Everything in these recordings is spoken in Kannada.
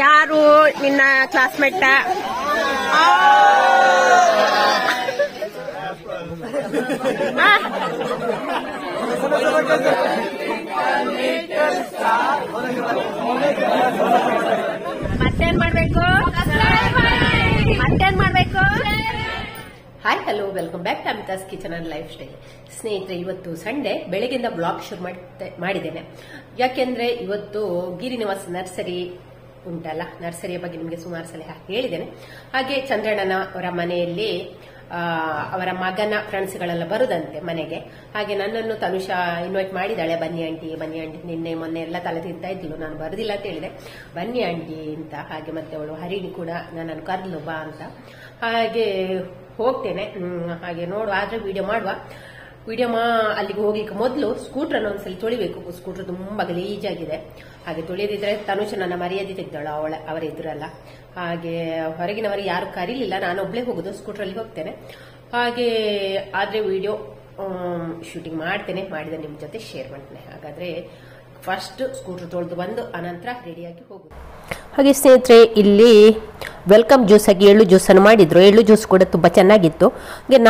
ಯಾರು ನಿನ್ನ ಕ್ಲಾಸ್ಮೇಟ್? ಮತ್ತೇನ್ ಮಾಡ್ಬೇಕು? Hi hello, welcome back to Amita's kitchen and lifestyle. ಸ್ನೇಹಿತರೆ, ಇವತ್ತು ಸಂಡೇ ಬೆಳಗ್ಗೆಯಿಂದ ಬ್ಲಾಗ್ ಶುರು ಮಾಡಿದ್ದೇನೆ. ಯಾಕೆಂದ್ರೆ ಇವತ್ತು ಗಿರಿನಿವಾಸ್ ನರ್ಸರಿ ಉಂಟಲ್ಲ, ನರ್ಸರಿಯ ಬಗ್ಗೆ ನಿಮಗೆ ಸುಮಾರು ಸಲ ಹೇಳಿದ್ದೇನೆ. ಹಾಗೆ ಚಂದ್ರಣ್ಣನ ಅವರ ಮನೆಯಲ್ಲಿ ಅವರ ಮಗನ ಫ್ರೆಂಡ್ಸ್ಗಳೆಲ್ಲ ಬರುದಂತೆ ಮನೆಗೆ. ಹಾಗೆ ನನ್ನನ್ನು ತನುಷಾ ಇನ್ವೈಟ್ ಮಾಡಿದಾಳೆ, ಬನ್ನಿ ಆಂಟಿ ನಿನ್ನೆ ಮೊನ್ನೆ ಎಲ್ಲ ತಲೆ ತಿಂತಾ ಇದ್ಲು, ನಾನು ಬರುದಿಲ್ಲ ಅಂತ ಹೇಳಿದೆ, ಬನ್ನಿ ಆಂಟಿ ಅಂತ. ಹಾಗೆ ಮತ್ತೆ ಅವಳು ಹರಿಣಿ ಕೂಡ ನನ್ನನ್ನು ಕರ್ದ್ಲು ಬಾ ಅಂತ. ಹಾಗೆ ಹೋಗ್ತೇನೆ. ಹಾಗೆ ನೋಡುವ, ಆದ್ರೆ ವಿಡಿಯೋ ಮಾಡುವ. ಅಲ್ಲಿಗೆ ಹೋಗ್ಲಿಕ್ಕೆ ಮೊದಲು ಸ್ಕೂಟರ್ ಅನ್ನು ಒಂದ್ಸಲ ತೊಳಿಬೇಕು. ಸ್ಕೂಟರ್ ತುಂಬಾ ಗಲೀಜಾಗಿದೆ. ಹಾಗೆ ತೊಳೆದಿದ್ರೆ ತನುಷ ನನ್ನ ಮರ್ಯಾದೆ ತೆಗ್ದಳು ಅವರ ಎದುರಲ್ಲ. ಹಾಗೆ ಹೊರಗಿನವರಿಗೆ ಯಾರು ಕರೀಲಿಲ್ಲ, ನಾನು ಒಬ್ಳೆ ಹೋಗುದು, ಸ್ಕೂಟರ್ ಅಲ್ಲಿ ಹೋಗ್ತೇನೆ. ಹಾಗೆ ಆದ್ರೆ ವಿಡಿಯೋ ಶೂಟಿಂಗ್ ಮಾಡಿದ ನಿಮ್ ಜೊತೆ ಶೇರ್ ಮಾಡ್ತೇನೆ. ಹಾಗಾದ್ರೆ ಫಸ್ಟ್ ಸ್ಕೂಟರ್ ತೊಳೆದು ಬಂದು ಅನಂತರ ರೆಡಿಯಾಗಿ ಹೋಗುದು. ಹಾಗೆ ಸ್ನೇಹಿತರೆ, ಇಲ್ಲಿ ವೆಲ್ಕಮ್ ಜ್ಯೂಸ್ ಆಗಿ ಎಳ್ಳು ಜ್ಯೂಸ್ ಅನ್ನು ಮಾಡಿದ್ರು. ಎಳ್ಳು ಜ್ಯೂಸ್ ಕೂಡ ತುಂಬಾ ಚೆನ್ನಾಗಿತ್ತು. ಹಾಗೆ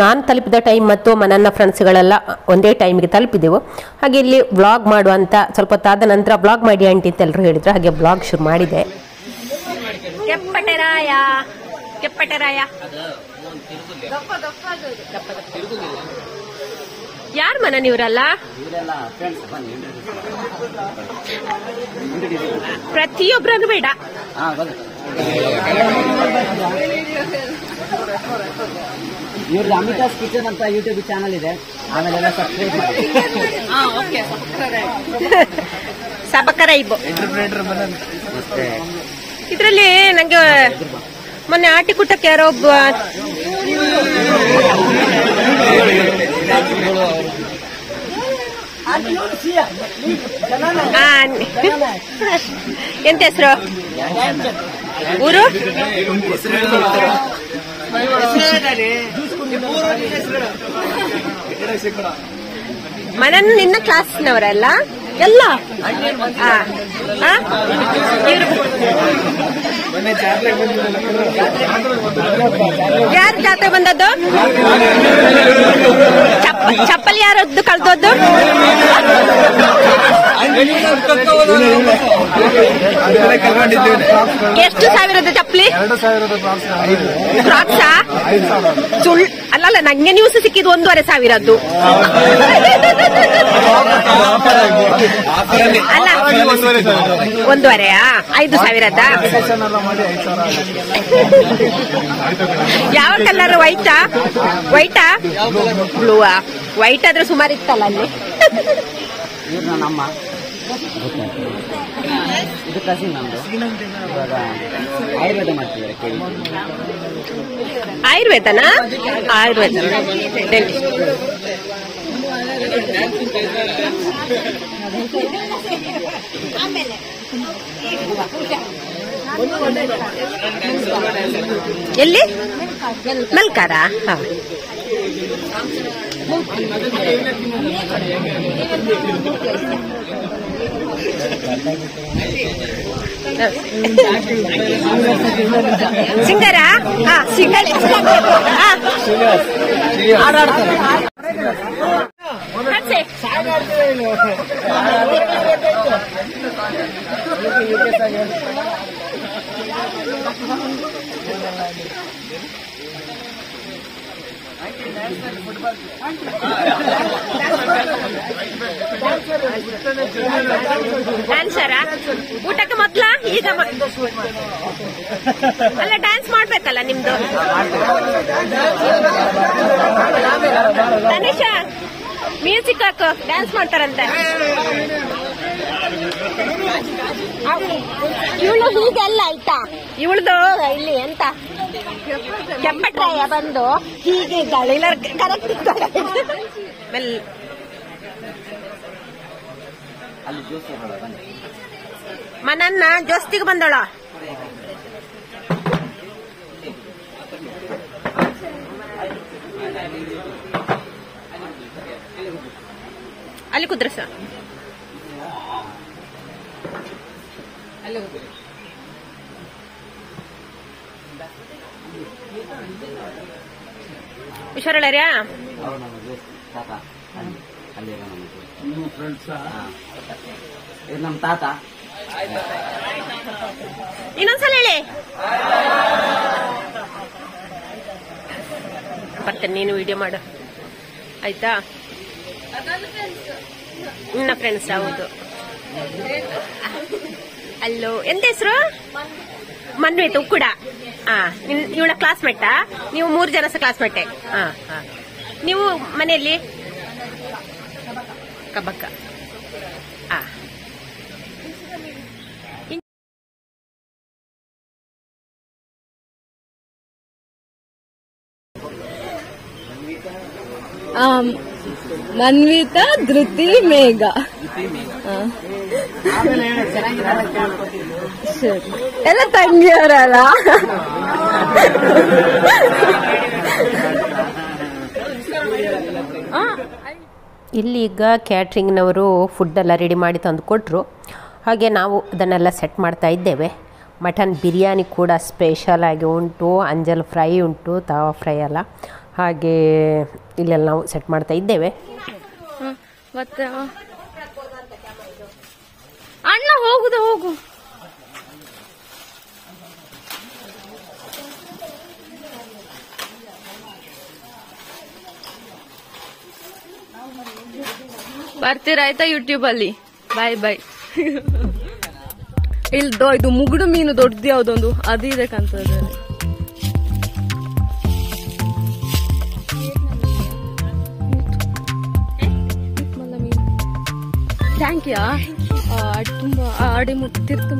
ನಾನು ತಲುಪಿದ ಟೈಮ್ ಮತ್ತು ನನ್ನ ಫ್ರೆಂಡ್ಸ್ಗಳೆಲ್ಲ ಒಂದೇ ಟೈಮ್ಗೆ ತಲುಪಿದೆವು. ಹಾಗೆ ಇಲ್ಲಿ ವ್ಲಾಗ್ ಮಾಡುವಂತ ಸ್ವಲ್ಪ ಹೊತ್ತಾದ ನಂತರ ವ್ಲಾಗ್ ಮಾಡಿ ಆಂಟಿ ಅಂತ ಎಲ್ಲರೂ ಹೇಳಿದ್ರು. ಹಾಗೆ ವ್ಲಾಗ್ ಶುರು ಮಾಡಿದೆ. ಕೆಪ್ಪಟರಾಯ ಯಾರ ಮನ ನೀವ್ರಲ್ಲ? ಪ್ರತಿಯೊಬ್ಬರನ್ನು ಬೇಡ. ಇವ್ರದ್ದು ಅಮಿತಾಸ್ ಕಿಚನ್ ಅಂತ ಯೂಟ್ಯೂಬ್ ಚಾನಲ್ ಇದೆ, ಆಮೇಲೆ ಸಬಕರೈಬ್. ಇದ್ರಲ್ಲಿ ನಂಗೆ ಮೊನ್ನೆ ಆಟಿ ಕುಟ್ಟಕ್ಕೆ ಯಾರೋ ಒಬ್ಬ ಎಂತ ಹೆಸರು? ಊರು ಮನನ್ ನಿನ್ನ ಕ್ಲಾಸ್ನವರಲ್ಲ ಎಲ್ಲ? ಯಾರು ಜಾತ್ರೆ ಬಂದದ್ದು? ಚಪ್ಪಲಿ ಯಾರದ್ದು ಕಳ್ದದ್ದು? ಎಷ್ಟು ಸಾವಿರದ ಚಪ್ಪಲಿ? ಫ್ರಾಕ್ಸಾ? ಅಲ್ಲಲ್ಲ, ನಂಗೆ ನ್ಯೂಸ್ ಸಿಕ್ಕಿದ್ದು 1,500. ಅಲ್ಲ, 1,500? 5,000? ಯಾವ ಕಲರ್? ವೈಟಾ ಬ್ಲೂವಾ? ವೈಟ್ ಆದ್ರೆ ಸುಮಾರು ಇತ್ತಲ್ಲ ಅಲ್ಲಿ. ನಮ್ಮ ಇದು ಕಸಿನ್ ನಮ್ದು. ಇವಾಗ ಆಯುರ್ವೇದ ಮಾಡ್ತಿದ್ದಾರೆ. ಆಯುರ್ವೇದನಾ? ಆಯುರ್ವೇದ ಎಲ್ಲಿ? ಮಲ್ಕಾರ? ಹಾ. ಸಿಂಗರ? ಹಾ, ಸಿಂಗಲ್. ಡ್ಯಾನ್ಸರ? ಊಟಕ್ಕೆ ಮೊದ್ಲ? ಈಗ ಅಲ್ಲ, ಡ್ಯಾನ್ಸ್ ಮಾಡ್ಬೇಕಲ್ಲ ನಿಮ್ದು. ತನಿಷ, ಮ್ಯೂಸಿಕ್ ಹಾಕು, ಡ್ಯಾನ್ಸ್ ಮಾಡ್ತಾರಂತೆ. ಇವಳು ಹೀಗೆಲ್ಲ ಆಯ್ತಾ? ಇವಳ್ದು ಇಲ್ಲಿ ಎಂತ ಕೆಂಪಟ್ರಾಯ ಬಂದು ಹೀಗೆ ಇದ್ದಾಳೆ. ಇಲ್ಲ, ಕರೆಕ್ಟ್ ಇದ್ದಾಳೆ. ಮನನ್ನ ಜೋಸ್ತಿಗೆ ಬಂದಳ. ಅಲ್ಲಿ ಕುದ್ರಸ. ಹುಷಾರಳ್ಯಾರ್ಯಾ? ಅವ್ರು ನಮಗೆ ತಾತ ಅಲ್ಲಿರೋ ನಮಗೆ ಇದು ನಮ್ಮ ತಾತ. ಇನ್ನೊಂದ್ಸಲ ಹೇಳಿ. ಬರ್ತೇನೆ, ನೀನು ವಿಡಿಯೋ ಮಾಡು ಆಯ್ತಾ? ನನ್ನ ಫ್ರೆಂಡ್ಸ್. ಹೌದು. ಅಲ್ಲೋ, ಎಂತ ಹೆಸರು? ಮನ್ವಿತ್ ಉಕ್ಕುಡ. ಇವಳ ಕ್ಲಾಸ್ಮೇಟಾ? ನೀವು 3 ಜನ ಕ್ಲಾಸ್ಮೇಟೆ? ನೀವು ಮನೆಯಲ್ಲಿ ಕಬಕ್ಕ? ಮನ್ವಿತಾ, ಧೃತಿ, ಮೇಘ. ಎಲ್ಲ ತಂಗಿಯವರಲ್ಲ? ಇಲ್ಲಿ ಈಗ ಕ್ಯಾಟ್ರಿಂಗ್ನವರು ಫುಡ್ ಎಲ್ಲ ರೆಡಿ ಮಾಡಿ ತಂದು ಕೊಟ್ಟರು. ಹಾಗೆ ನಾವು ಅದನ್ನೆಲ್ಲ ಸೆಟ್ ಮಾಡ್ತಾ ಇದ್ದೇವೆ. ಮಟನ್ ಬಿರಿಯಾನಿ ಕೂಡ ಸ್ಪೆಷಲ್ ಆಗಿ ಉಂಟು, ಅಂಜಲ್ ಫ್ರೈ ಉಂಟು, ತವಾ ಫ್ರೈ ಎಲ್ಲ. ಹಾಗೆ ಇಲ್ಲೆಲ್ಲ ನಾವು ಸೆಟ್ ಮಾಡ್ತಾ ಇದ್ದೇವೆ. ಮತ್ತೆ ಅಣ್ಣ ಹೋಗುದ ಹೋಗು. ಬರ್ತೀರಾಯ್ತಾ ಯೂಟ್ಯೂಬ್ ಅಲ್ಲಿ? ಬಾಯ್ ಬಾಯ್. ಇಲ್ದೋ ಇದು ಮುಗುಡು ಮೀನು ದೊಡ್ಡದು ಯಾವ್ದೊಂದು ಅದು ಇದೆ ಕಾಣ್ತದೆ. Thank you. ತುಂಬಾ ಆಡಿ ತಿರ್ತು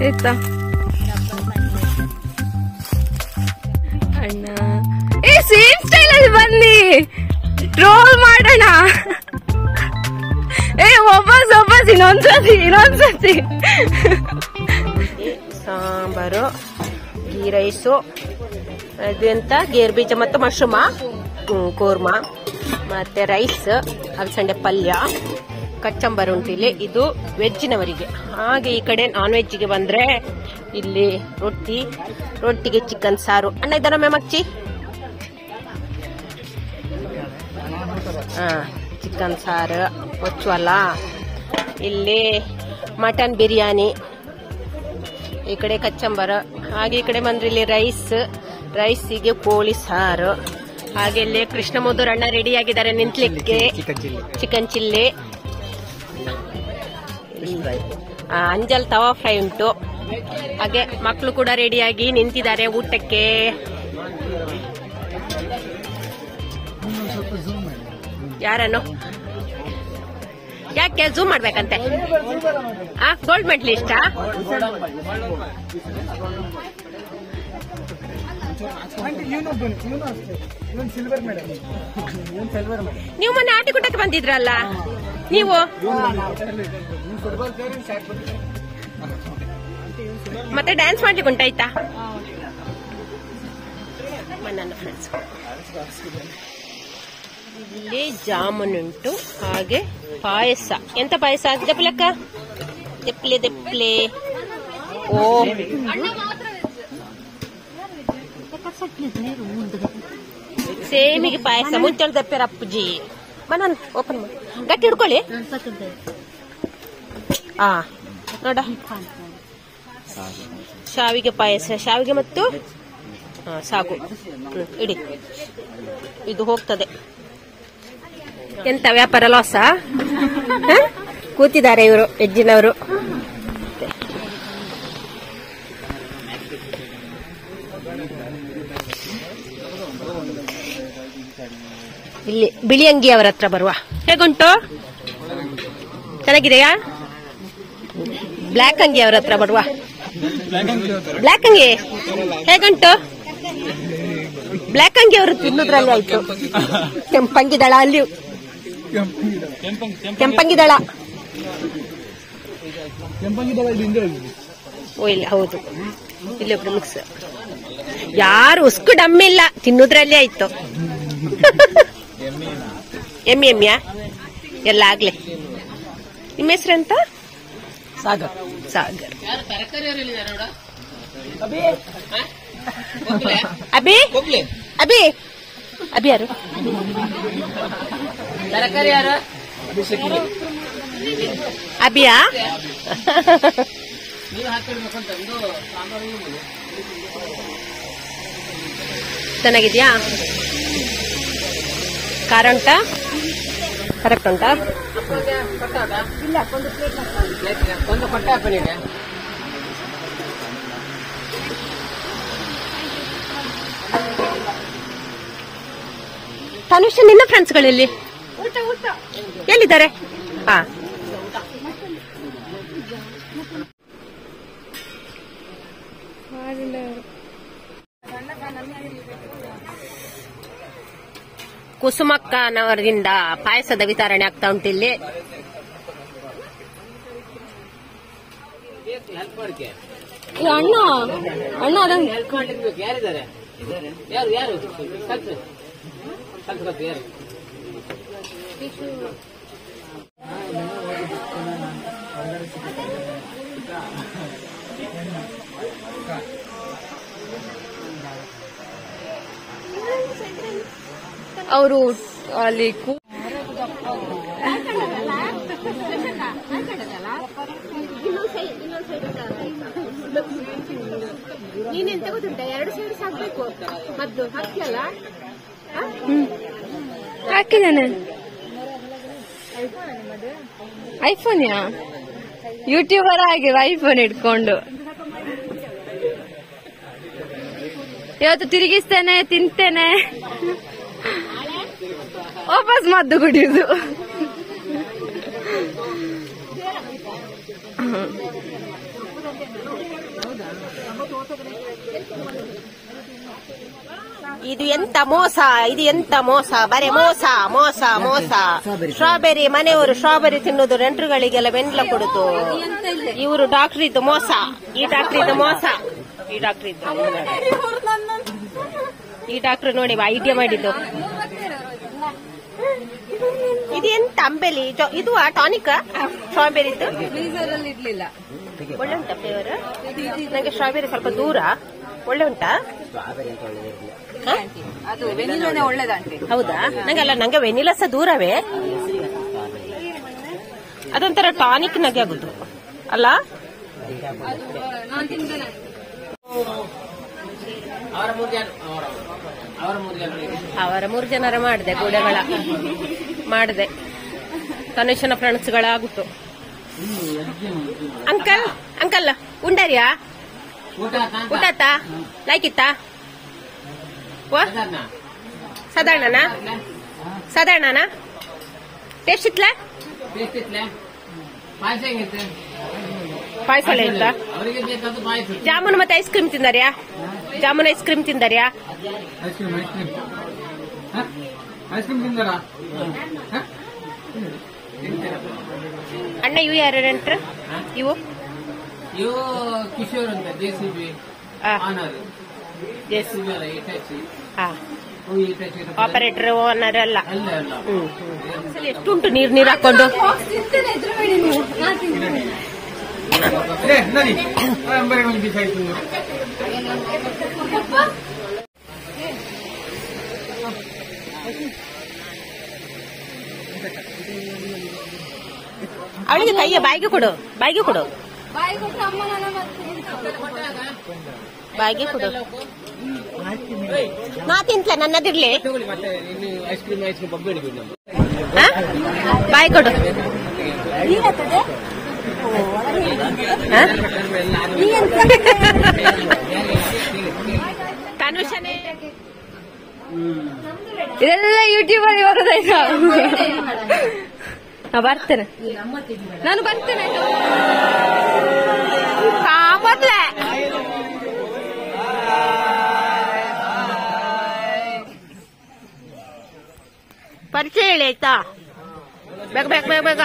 ಆಯ್ತಾ ಅಣ್ಣ? ಸೇಮ್ ಸ್ಟೈಲ್ ಅಲ್ಲಿ ಬನ್ನಿ, ಟ್ರೋಲ್ ಮಾಡೋಣ. ವಾಪಸ್ ಇನ್ನೊಂದ್ಸತಿ. ಸಾಂಬಾರು, ಗೀ ರೈಸು, ಅದು ಎಂತ ಗೇರ್ ಬೀಜ ಮತ್ತು ಮಶ್ರೂಮ ಕೂರ್ಮಾ, ಮತ್ತೆ ರೈಸ್, ಅಲಸಂಡೆ ಪಲ್ಯ, ಕಚ್ಚಂಬರ್ ಉಂಟು ಇಲ್ಲಿ. ಇದು ವೆಜ್ಜಿನವರಿಗೆ. ಹಾಗೆ ಈ ಕಡೆ ನಾನ್ ವೆಜ್ಗೆ ಬಂದ್ರೆ ಇಲ್ಲಿ ರೊಟ್ಟಿಗೆ ಚಿಕನ್ ಸಾರು. ಅಣ್ಣ ಇದ್ದಾನೊಮ್ಮೆ ಮಚ್ಚಿ. ಚಿಕನ್ ಸಾರು ಒಚ್ಚುವಲ್ಲ. ಇಲ್ಲಿ ಮಟನ್ ಬಿರಿಯಾನಿ, ಈ ಕಡೆ ಕಚ್ಚಂಬರ. ಹಾಗೆ ಈ ಕಡೆ ಬಂದ್ರೆ ಇಲ್ಲಿ ರೈಸಿಗೆ ಕೋಳಿ ಸಾರು. ಹಾಗೆ ಇಲ್ಲಿ ಕೃಷ್ಣ ಮುದ್ದೂರಣ್ಣ ರೆಡಿ ಆಗಿದ್ದಾರೆ ನಿಂತ್ಲಿಕ್ಕೆ. ಚಿಕನ್ ಚಿಲ್ಲಿ, ಅಂಜಲ್ ತವಾ ಫ್ರೈ ಉಂಟು. ಹಾಗೆ ಮಕ್ಕಳು ಕೂಡ ರೆಡಿಯಾಗಿ ನಿಂತಿದ್ದಾರೆ ಊಟಕ್ಕೆ. ಯಾರನ್ನು ಯಾಕೆ ಝೂಮ್ ಮಾಡ್ಬೇಕಂತೆ? ಗೋಲ್ಡ್ ಮೆಡಲ್ ಇಷ್ಟ? ನೀವು ಮೊನ್ನೆ ಆಟಿಕೂಟಕ್ಕೆ ಬಂದಿದ್ರಲ್ಲ ನೀವು? ಮತ್ತೆ ಡ್ಯಾನ್ಸ್ ಮಾಡ್ಲಿಕ್ಕೆ ಉಂಟಾಯ್ತಾ? ನನ್ನ ಫ್ರೆಂಡ್ಸ್ ಇಲ್ಲಿ ಜಾಮೂನ್ ಉಂಟು. ಹಾಗೆ ಪಾಯಸ. ಎಂತ ಪಾಯಸ? ದೆಪ್ಲಕ್ಕ ದೆಪ್ಲೆ. ಓ, ಸೇಮಿಗೆ ಪಾಯಸ. ಮುಂಚೆ ದಪ್ಪೇರ ಅಪ್ಪುಜಿ. ಮನನ್ ಓಪನ್ ಮಾಡಿ ಗಟ್ಟಿ ಹಿಡ್ಕೊಳ್ಳಿ. ನೋಡ, ಶಾವಿಗೆ ಪಾಯಸ. ಶಾವಿಗೆ ಮತ್ತು ಸಾಗು ಇಡಿ. ಇದು ಹೋಗ್ತದೆ. ಎಂತ ವ್ಯಾಪಾರ ಲಾಸ? ಕೂತಿದ್ದಾರೆ ಇವರು ಹೆಜ್ಜಿನವರು. ಇಲ್ಲಿ ಬಿಳಿ ಅಂಗಿ ಅವರ ಹತ್ರ ಬರುವ. ಹೇಗುಂಟು? ಚೆನ್ನಾಗಿದೆಯಾ? ಬ್ಲ್ಯಾಕ್ ಅಂಗಿ ಅವ್ರ ಹತ್ರ ಬರುವ. ಬ್ಲ್ಯಾಕ್ ಅಂಗಿ ಹೇಗುಂಟು? ಬ್ಲ್ಯಾಕ್ ಅಂಗಿ ಅವರು ತಿನ್ನೋದ್ರಲ್ಲಿ ಆಯ್ತು. ಕೆಂಪಂಗಿ ದಳ ಅಲ್ಲಿ, ಕೆಂಪಂಗಿ ದಳ. ಓ ಇಲ್ಲ, ಹೌದು, ಇಲ್ಲಿ ಒಬ್ರು ಮಿಕ್ಸ್. ಯಾರು ಉಸ್ಕು ಡಮ್ಮಿಲ್ಲ, ತಿನ್ನೋದ್ರಲ್ಲಿ ಆಯ್ತು. ಎಮ್ಮಿಯಾ ಎಲ್ಲ ಆಗ್ಲಿ. ನಿಮ್ಮ ಹೆಸರೆಂತ? ಸಾಗರ್. ಸಾಗರ್. ಅಭಿ ಅಭಿ ಅಭಿ ಯಾರು? ತರಕಾರಿ ಯಾರು? ಅಭಿಯಾ? ಚೆನ್ನಾಗಿದ್ಯಾ? ಖಾರ ಉಂಟಾ? ಕರೆಕ್ಟ್ ಉಂಟಾ? ಒಂದು ಕೊಟ್ಟ ಹಾಕೊಂಡಿದೆ. ತನುಷ್, ನಿನ್ನ ಫ್ರೆಂಡ್ಸ್ಗಳಲ್ಲಿ ಎಲ್ಲಿದ್ದಾರೆ? ಹಾ, ಕುಸುಮಕ್ಕನವರಿಂದ ಪಾಯಸದ ವಿತರಣೆ ಆಗ್ತಾ ಉಂಟು ಇಲ್ಲಿ. ಅಣ್ಣ ಅಣ್ಣ ಅದನ್ನ ಹೆಲ್ಪ್ ಮಾಡ್ಲಿಕ್ಕೆ ಯಾರಿದ್ದಾರೆ? ಯಾರು ಯಾರು ಯಾರು? ಅವರು ಅಲ್ಲಿ ನೀನೆಂತ ಗೊತ್ತುಂಟ, 2 ಸೈಡ್ ಸಾಕ್ಬೇಕು. ಮದ್ದು ಹಾಕ್ಯಲ್ಲ, ಹಾಕಿದ್ದೇನೆ. ಐಫೋನ್ ಯಾ ಯೂಟ್ಯೂಬರ್ ಆಗಿರೋ ಐಫೋನ್ ಇಟ್ಕೊಂಡು ಇವತ್ತು ತಿರುಗಿಸ್ತೇನೆ, ತಿಂತೇನೆ, ವಾಪಸ್ ಮದ್ದು ಕುಡಿಯುದು. ಇದು ಎಂತ ಮೋಸ, ಇದು ಎಂತ ಮೋಸ, ಬರೇ ಮೋಸ ಮೋಸ ಮೋಸ. ಸ್ಟ್ರಾಬೆರಿ ಮನೆಯವರು ಸ್ಟ್ರಾಬೆರಿ ತಿನ್ನೋದು, ನೆಂಟರುಗಳಿಗೆಲ್ಲ ಬೆಂಡ್ಲ ಕೊಡುದು. ಇವರು ಡಾಕ್ಟರ್ ಇದ್ದು ಮೋಸ, ಈ ಡಾಕ್ಟರ್ ಇದ್ದು ಮೋಸ, ಈ ಡಾಕ್ಟರ್ ಇದ್ದು, ಈ ಡಾಕ್ಟರ್ ನೋಡಿ ಐಡಿಯಾ ಮಾಡಿದ್ದು. ಇದು ಎಂತ ಅಂಬೆಲಿ, ಇದು ಟಾನಿಕ್ ಸ್ಟ್ರಾಬೆರಿ ಇಡ್ಲಿಲ್ಲ. ಒಳ್ಳೆ ಉಂಟಾ ಫ್ಲೇವರ್? ನಂಗೆ ಸ್ಟ್ರಾಬೆರಿ ಸ್ವಲ್ಪ ದೂರ. ಒಳ್ಳೆ ಉಂಟಾ? ಅದು ವೆನಿಲಾನೇ ಒಳ್ಳೇದಂತೆ. ಹೌದಾ? ನಂಗಲ್ಲ, ನಂಗೆ ವೆನಿಲಾ ಸಹ ದೂರವೇ. ಅದೊಂಥರ ಟಾನಿಕ್ ನಗೆ ಆಗುದು ಅಲ್ಲ? ಅವರ 3 ಜನರ ಮಾಡಿದೆ, ಗೋಡೆಗಳ ಮಾಡಿದೆ, ತನುಷನ ಫ್ರೆಂಡ್ಸ್ಗಳಾಗುತ್ತು. ಅಂಕಲ್ ಅಂಕಲ್ ಉಂಡರಿಯಾ? ಊಟಾತ ಲೈಕಿತ್ತಾ? ಸಾಧಾರಣನಾ? ಸಾಧಾರಣನಾ? ಟೇಸ್ಟ್ ಇತ್ಲ? ಪಾಯಸ ಒಳ್ಳೆ ಇತ್ತ? ಜಾಮೂನ್ ಮತ್ತೆ ಐಸ್ ಕ್ರೀಮ್ ತಿಂದಾರ್ಯಾ? ಜಾಮೂನ್ ಐಸ್ ಕ್ರೀಮ್ ತಿಂದಾರ್ಯಾ? ಅಣ್ಣ ಇವು ಯಾರು ನೆಂಟ್ರು? ಇವು ಕಿಶೋರ್ ಅಂತ JCB ಆಪರೇಟರ್ ಓನರ್ ಎಲ್ಲ. ಎಷ್ಟುಂಟು ನೀರ್ ನೀರ್ ಹಾಕೊಂಡು. ಅವಳಿಗೆ ಕೈಯ ಬಾಯಿಗೆ ಕೊಡು, ಬಾಯಿಗೆ ಕೊಡು, ಬಾಯಿಗೆ ಕೊಡು. ನಾ ತಿಂತ್ಲ, ನನ್ನದಿರ್ಲಿ. ಬಾಯಿ ಕೊಡು. ತನುಷನೇ ಇದೆಲ್ಲ ಯೂಟ್ಯೂಬ್ ಅಲ್ಲಿ ಬರೋದಾಯ್ತಾ? ಬರ್ತೇನೆ, ನಾನು ಬರ್ತೇನೆ. ಮೊದ್ಲೇ ಪರಿಚಯ ಹೇಳಿ ಆಯ್ತಾ? ಬೇಗ ಬೇಗ ಬೇಗ ಬೇಗ.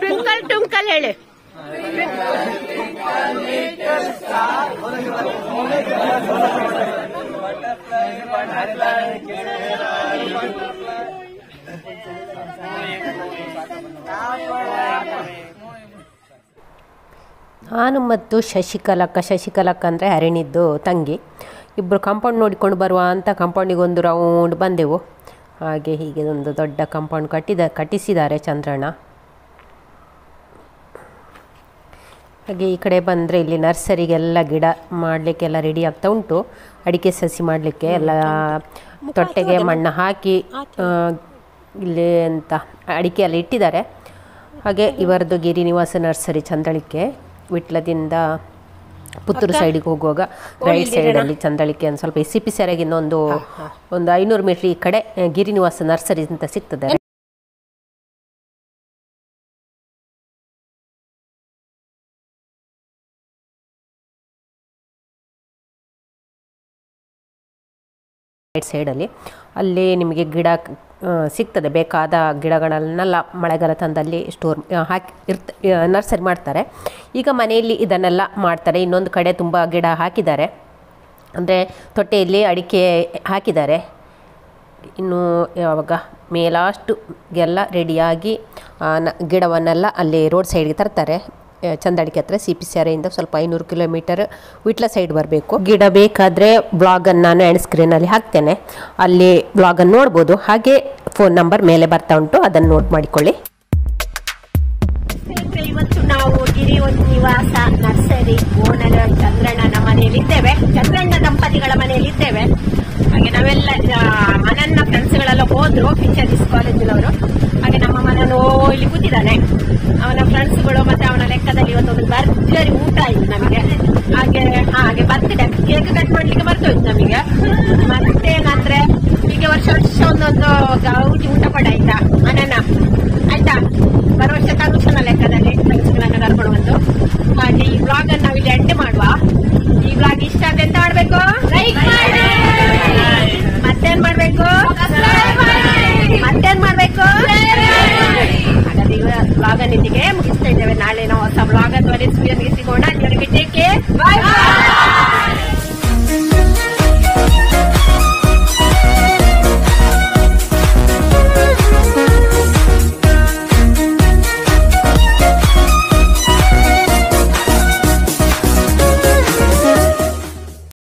ಟ್ವಿಂಕಲ್ ಟ್ವಿಂಕಲ್ ಹೇಳಿ. ನಾನು ಮತ್ತು ಶಶಿಕಲಕ್ಕ ಅಂದರೆ ಹರಿಣಿದ್ದು ತಂಗಿ ಇಬ್ಬರು ಕಾಂಪೌಂಡ್ ನೋಡಿಕೊಂಡು ಬರುವ ಅಂತ ಕಾಂಪೌಂಡಿಗೆ ಒಂದು ರೌಂಡ್ ಬಂದೆವು. ಹಾಗೆ ಹೀಗೆ ಒಂದು ದೊಡ್ಡ ಕಾಂಪೌಂಡ್ ಕಟ್ಟಿಸಿದ್ದಾರೆ ಚಂದ್ರಣ್ಣ. ಹಾಗೆ ಈ ಕಡೆ ಬಂದರೆ ಇಲ್ಲಿ ನರ್ಸರಿಗೆಲ್ಲ ಗಿಡ ಮಾಡಲಿಕ್ಕೆಲ್ಲ ರೆಡಿ ಆಗ್ತಾ ಉಂಟು. ಅಡಿಕೆ ಸಸಿ ಮಾಡಲಿಕ್ಕೆ ಎಲ್ಲ ತೊಟ್ಟೆಗೆ ಮಣ್ಣು ಹಾಕಿ ಇಲ್ಲಿ ಅಂತ ಅಡಿಕೆ ಎಲ್ಲ ಇಟ್ಟಿದ್ದಾರೆ. ಹಾಗೆ ಇವರದ್ದು ಗಿರಿನಿವಾಸ ನರ್ಸರಿ ಚಂದಳಿಕೆ ವಿಟ್ಲದಿಂದ ಪುತ್ತೂರು ಸೈಡಿಗೆ ಹೋಗುವಾಗ ರೈಟ್ ಸೈಡಲ್ಲಿ ಚಂದಳಿಕೆ ಒಂದು ಸ್ವಲ್ಪ SCP ಸೆರಗಿನ ಒಂದು 500 ಮೀಟರ್ ಈ ಕಡೆ ಗಿರಿನಿವಾಸ ನರ್ಸರಿ ಅಂತ ಸಿಗ್ತದೆ. ರೈಟ್ ಸೈಡಲ್ಲಿ ಅಲ್ಲಿ ನಿಮಗೆ ಗಿಡ ಸಿಗ್ತದೆ. ಬೇಕಾದ ಗಿಡಗಳನ್ನೆಲ್ಲ ಮಳೆಗಾಲ ತಂದಲ್ಲಿ ಸ್ಟೋರ್ ಹಾಕಿ ನರ್ಸರಿ ಮಾಡ್ತಾರೆ. ಈಗ ಮನೆಯಲ್ಲಿ ಇದನ್ನೆಲ್ಲ ಮಾಡ್ತಾರೆ. ಇನ್ನೊಂದು ಕಡೆ ತುಂಬ ಗಿಡ ಹಾಕಿದ್ದಾರೆ, ಅಂದರೆ ತೊಟ್ಟೆಯಲ್ಲಿ ಅಡಿಕೆ ಹಾಕಿದ್ದಾರೆ. ಇನ್ನು ಯಾವಾಗ ಮೇಲಾಷ್ಟು ಎಲ್ಲ ರೆಡಿಯಾಗಿ ಗಿಡವನ್ನೆಲ್ಲ ಅಲ್ಲಿ ರೋಡ್ ಸೈಡ್ಗೆ ತರ್ತಾರೆ. ಚಂದಡಿಕೆ ಹತ್ರ CP ಇಂದ ಸ್ವಲ್ಪ 500 ಕಿಲೋಮೀಟರ್ ವಿಟ್ಲ ಸೈಡ್ ಬರಬೇಕು. ಗಿಡ ಬೇಕಾದರೆ ಬ್ಲಾಗನ್ನು ನಾನು ಎಂಡ್ ಸ್ಕ್ರೀನಲ್ಲಿ ಹಾಕ್ತೇನೆ, ಅಲ್ಲಿ ಬ್ಲಾಗನ್ನು ನೋಡ್ಬೋದು. ಹಾಗೆ ಫೋನ್ ನಂಬರ್ ಮೇಲೆ ಬರ್ತಾ ಉಂಟು, ಅದನ್ನು ನೋಟ್ ಮಾಡಿಕೊಳ್ಳಿ. ಇವತ್ತು ನಾವು ಗಿರಿನಿವಾಸ ನರ್ಸರಿ ಓನರ್ ಚಂದ್ರಣ್ಣನ ಮನೆಯಲ್ಲಿದ್ದೇವೆ, ಚಂದ್ರಣ್ಣ ದಂಪತಿಗಳ ಮನೆಯಲ್ಲಿದ್ದೇವೆ. ಹಾಗೆ ನಾವೆಲ್ಲ ಮನನ್ನ ಫ್ರೆಂಡ್ಸ್ಗಳೆಲ್ಲ ಹೋದ್ರು ಫಿಶರೀಸ್ ಕಾಲೇಜಿನವರು. ಹಾಗೆ ನಮ್ಮ ಮನನು ಇಲ್ಲಿ ಕೂತಿದ್ದಾನೆ. ಅವನ ಫ್ರೆಂಡ್ಸ್ಗಳು ಮತ್ತೆ ಅವನ ಲೆಕ್ಕದಲ್ಲಿ ಇವತ್ತೊಂದು ಭರ್ಜರಿ ಊಟ ಆಯ್ತು ನಮಗೆ. ಹಾಗೆ ಬರ್ತಿದೆ, ಕೇಕ್ ಕಟ್ ಮಾಡ್ಲಿಕ್ಕೆ ಬರ್ತೋಯ್ತು ನಮಗೆ. ಮತ್ತೇನಂದ್ರೆ ಈಗ ವರ್ಷ ಒಂದೊಂದು ಗೌಜಿ ಊಟ ಪಡ ಆಯ್ತಾ ಮನನ ಆಯ್ತಾ, ಬರೋ ವರ್ಷ ತನುಷನ ಲೆಕ್ಕದಲ್ಲಿ ಫ್ರೆಂಡ್ಸ್ಗಳನ್ನ ಕರ್ಕೊಂಡು ಬಂದು. ಹಾಗೆ ಈ ಬ್ಲಾಗ್ ಅನ್ನು ನಾವಿಲ್ಲಿ ಎಂಡ್ ಮಾಡುವ. ಈ ಬ್ಲಾಗ್ ಇಷ್ಟ ಅಂತ ಎಂತ ಮಾಡ್ಬೇಕು? ಲೈಕ್ ಮಾಡಿ. ಮತ್ತೇನ್ ಮಾಡ್ಬೇಕು? ಮತ್ತೇನ್ ಮಾಡ್ಬೇಕು? ಹಾಗಾದ್ರೆ ಈ ಬ್ಲಾಗ್ ಅನ್ನು ಇಲ್ಲಿಗೆ ಮುಗಿಸ್ತಾ ಇದ್ದೇವೆ. ನಾಳೆ ನಾವು ಹೊಸ ಬ್ಲಾಗ್ ಅಥವಾ ರೆಸಿಪಿಯೊಂದಿಗೆ ಸಿಗೋಣ. ಅಲ್ಲಿವರೆಗೆ ಟೇಕ್ ಕೇರ್.